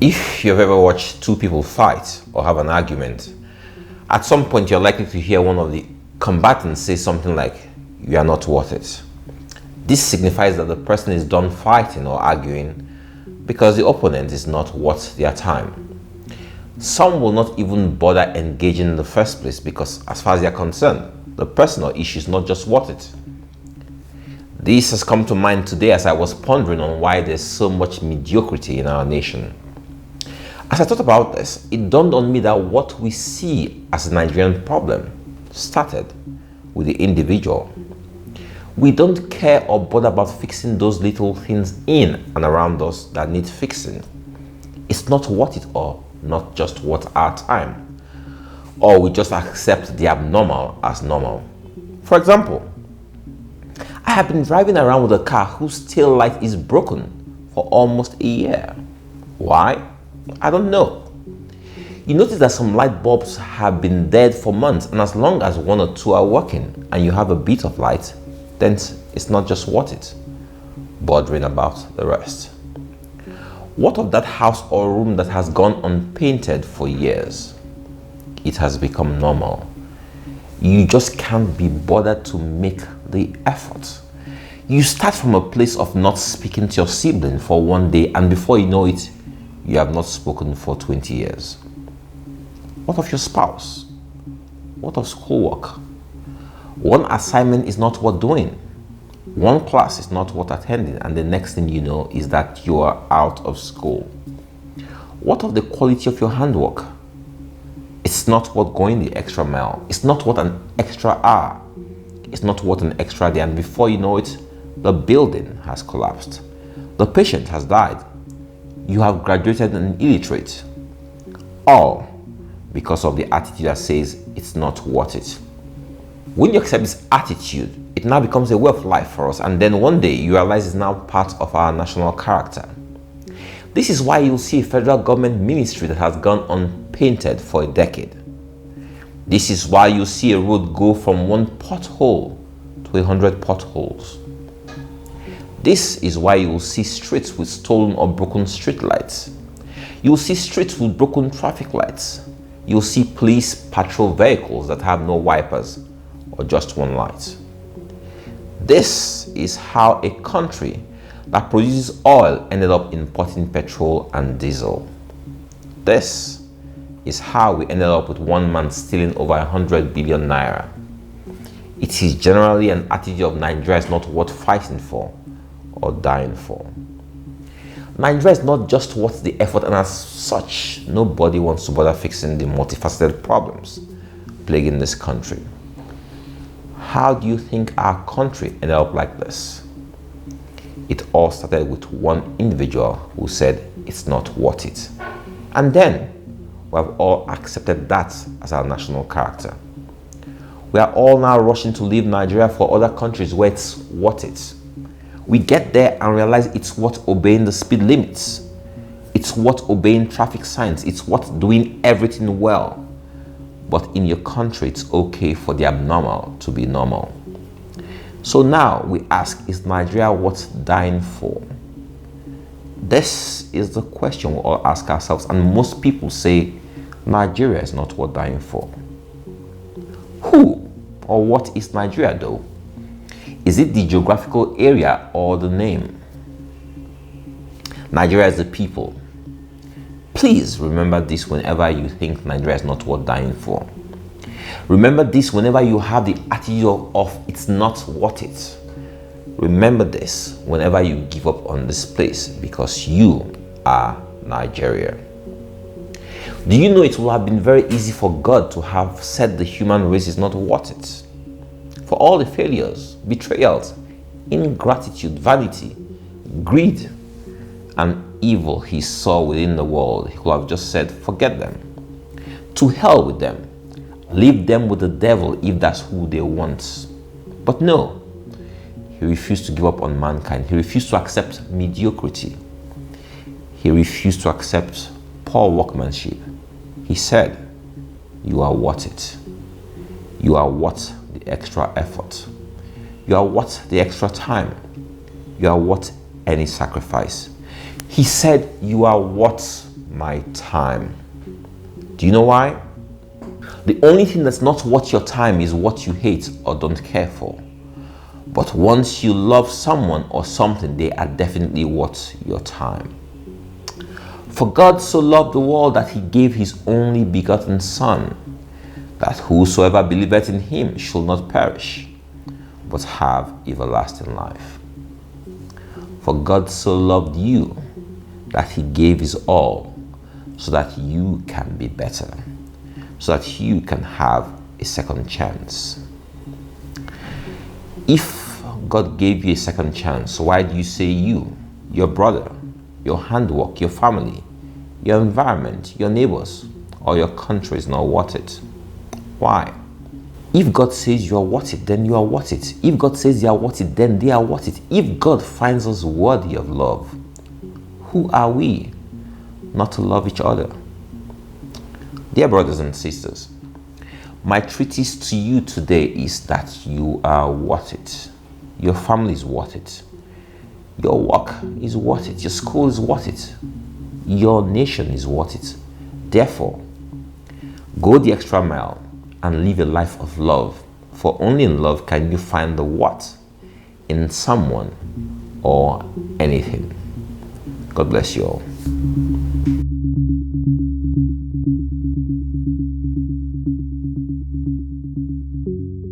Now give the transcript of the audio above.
If you've ever watched two people fight or have an argument, at some point you're likely to hear one of the combatants say something like, "You are not worth it." This signifies that the person is done fighting or arguing because the opponent is not worth their time. Some will not even bother engaging in the first place because, as far as they're concerned, the person or issue is not just worth it. This has come to mind today as I was pondering on why there's so much mediocrity in our nation. As I thought about this, it dawned on me that what we see as a Nigerian problem started with the individual. We don't care or bother about fixing those little things in and around us that need fixing. It's not worth it, or not just worth our time. Or we just accept the abnormal as normal. For example, I have been driving around with a car whose tail light is broken for almost a year. Why? I don't know. You notice that some light bulbs have been dead for months, and as long as one or two are working and you have a bit of light, then it's not just worth it, bothering about the rest. What of that house or room that has gone unpainted for years? It has become normal. You just can't be bothered to make the effort. You start from a place of not speaking to your sibling for one day, and before you know it, you have not spoken for 20 years. What of your spouse? What of schoolwork? One assignment is not worth doing. One class is not worth attending, and the next thing you know is that you are out of school. What of the quality of your handwork? It's not worth going the extra mile. It's not worth an extra hour. It's not worth an extra day, and before you know it, the building has collapsed. The patient has died. You have graduated an illiterate. All because of the attitude that says it's not worth it. When you accept this attitude, it now becomes a way of life for us, and then one day you realize it's now part of our national character. This is why you'll see a federal government ministry that has gone unpainted for a decade. This is why you see a road go from one pothole to 100 potholes. This is why you will see streets with stolen or broken street lights. You will see streets with broken traffic lights. You will see police patrol vehicles that have no wipers or just one light. This is how a country that produces oil ended up importing petrol and diesel. This is how we ended up with one man stealing over 100 billion naira. It is generally an attitude of Nigeria is not worth fighting for or dying for. Nigeria is not just worth the effort, and as such, nobody wants to bother fixing the multifaceted problems plaguing this country. How do you think our country ended up like this? It all started with one individual who said it's not worth it. And then we have all accepted that as our national character. We are all now rushing to leave Nigeria for other countries where it's worth it. We get there and realize it's worth obeying the speed limits. It's worth obeying traffic signs. It's worth doing everything well. But in your country, it's okay for the abnormal to be normal. So now we ask, is Nigeria worth dying for? This is the question we all ask ourselves, and most people say Nigeria is not worth dying for. Who or what is Nigeria though? Is it the geographical area or the name? Nigeria is the people. Please remember this whenever you think Nigeria is not worth dying for. Remember this whenever you have the attitude of it's not worth it. Remember this whenever you give up on this place, because you are Nigeria. Do you know it would have been very easy for God to have said the human race is not worth it? For all the failures, betrayals, ingratitude, vanity, greed, and evil he saw within the world, he could have just said, forget them. To hell with them. Leave them with the devil if that's who they want. But no, he refused to give up on mankind. He refused to accept mediocrity. He refused to accept poor workmanship. He said, you are worth it. You are worth the extra effort. You are worth the extra time. You are worth any sacrifice. He said, you are worth my time. Do you know why? The only thing that's not worth your time is what you hate or don't care for. But once you love someone or something, they are definitely worth your time. For God so loved the world that he gave his only begotten Son, that whosoever believeth in him shall not perish, but have everlasting life. For God so loved you that he gave his all, so that you can be better, so that you can have a second chance. If God gave you a second chance, why do you say you, your brother, your handwork, your family, your environment, your neighbors, or your country is not worth it? Why? If God says you are worth it, then you are worth it. If God says you are worth it, then they are worth it. If God finds us worthy of love, who are we not to love each other? Dear brothers and sisters, my treatise to you today is that you are worth it. Your family is worth it. Your work is worth it. Your school is worth it. Your nation is worth it. Therefore, go the extra mile and live a life of love, for only in love can you find the what in someone or anything. God bless you all.